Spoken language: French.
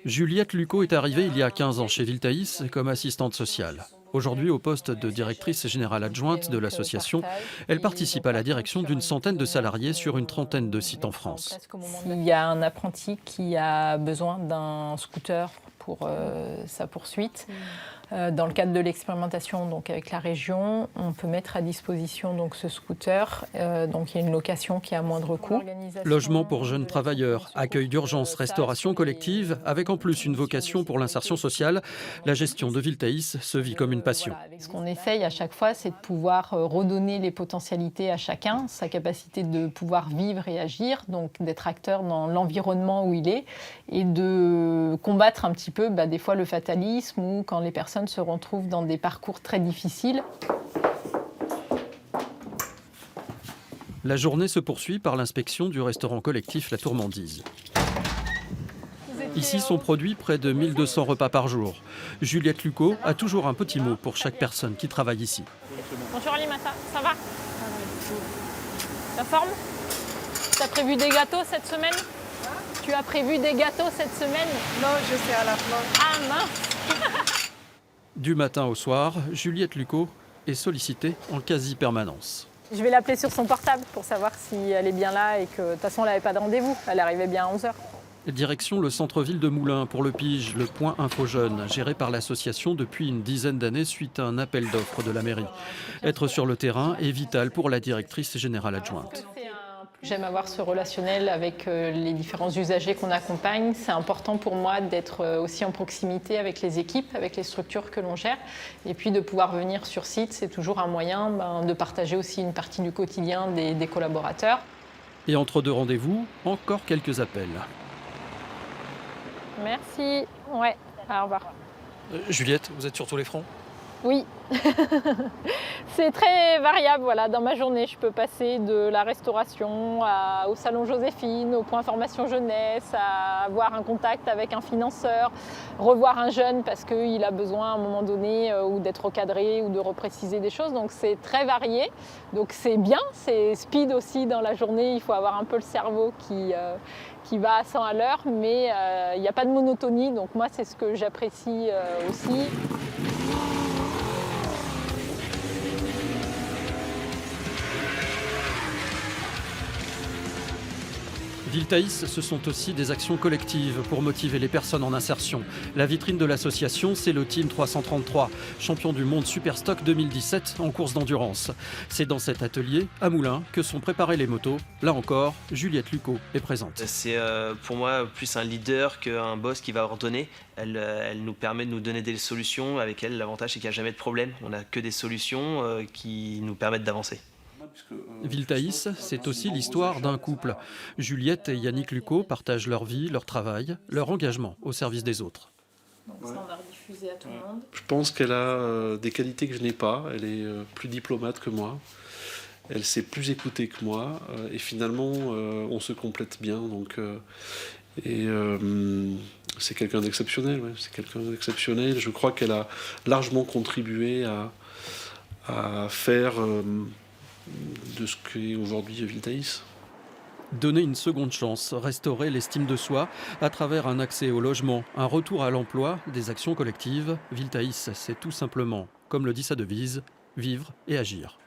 Juliette Lucot est arrivée il y a 15 ans chez Viltaïs comme assistante sociale. Aujourd'hui, au poste de directrice générale adjointe de l'association, elle participe à la direction d'une centaine de salariés sur une trentaine de sites en France. S'il y a un apprenti qui a besoin d'un scooter pour sa poursuite, dans le cadre de l'expérimentation donc avec la région, on peut mettre à disposition donc ce scooter. Donc il y a une location qui est à moindre coût. Logement pour jeunes travailleurs, accueil d'urgence, restauration collective, avec en plus une vocation pour l'insertion sociale, la gestion de Viltaïs se vit comme une passion. Ce qu'on essaye à chaque fois, c'est de pouvoir redonner les potentialités à chacun, sa capacité de pouvoir vivre et agir, donc d'être acteur dans l'environnement où il est, et de combattre un petit peu des fois le fatalisme ou quand les personnes se retrouvent dans des parcours très difficiles. La journée se poursuit par l'inspection du restaurant collectif La Tourmandise. Ici sont produits près de 1200 repas par jour. Juliette Lucot a toujours un petit mot pour chaque personne qui travaille ici. Bonjour Alimata, ça va? La forme? Tu as prévu des gâteaux cette semaine? Tu as prévu des gâteaux cette semaine? Non, je suis à la planche. Ah mince! Du matin au soir, Juliette Lucot est sollicitée en quasi-permanence. Je vais l'appeler sur son portable pour savoir si elle est bien là et que de toute façon elle n'avait pas de rendez-vous. Elle arrivait bien à 11h. Direction le centre-ville de Moulins pour le PIGE, le Point Info Jeune, géré par l'association depuis une dizaine d'années suite à un appel d'offres de la mairie. Être sur le terrain est vital pour la directrice générale adjointe. J'aime avoir ce relationnel avec les différents usagers qu'on accompagne. C'est important pour moi d'être aussi en proximité avec les équipes, avec les structures que l'on gère. Et puis de pouvoir venir sur site, c'est toujours un moyen de partager aussi une partie du quotidien des collaborateurs. Et entre deux rendez-vous, encore quelques appels. Merci. Ouais, au revoir. Juliette, vous êtes sur tous les fronts ? Oui, c'est très variable. Voilà. Dans ma journée, je peux passer de la restauration au salon Joséphine, au point formation jeunesse, à avoir un contact avec un financeur, revoir un jeune parce qu'il a besoin à un moment donné ou d'être recadré ou de repréciser des choses. Donc c'est très varié. Donc c'est bien, c'est speed aussi dans la journée. Il faut avoir un peu le cerveau qui va à 100 à l'heure, mais il n'y a pas de monotonie. Donc moi, c'est ce que j'apprécie aussi. Viltaïs, ce sont aussi des actions collectives pour motiver les personnes en insertion. La vitrine de l'association, c'est le Team 333, champion du monde Superstock 2017 en course d'endurance. C'est dans cet atelier, à Moulins, que sont préparées les motos. Là encore, Juliette Lucot est présente. C'est pour moi plus un leader qu'un boss qui va ordonner. Elle nous permet de nous donner des solutions. Avec elle, l'avantage, c'est qu'il n'y a jamais de problème. On n'a que des solutions qui nous permettent d'avancer. Viltaïs, c'est aussi l'histoire d'un couple. Juliette et Yannick Lucot partagent leur vie, leur travail, leur engagement au service des autres. Donc ça, on va rediffuser à tout le monde. Je pense qu'elle a des qualités que je n'ai pas. Elle est plus diplomate que moi. Elle sait plus écouter que moi. Et finalement, on se complète bien. C'est quelqu'un d'exceptionnel. Ouais. C'est quelqu'un d'exceptionnel. Je crois qu'elle a largement contribué à faire de ce qu'est aujourd'hui Viltaïs. Donner une seconde chance, restaurer l'estime de soi à travers un accès au logement, un retour à l'emploi, des actions collectives. Viltaïs, c'est tout simplement, comme le dit sa devise, vivre et agir.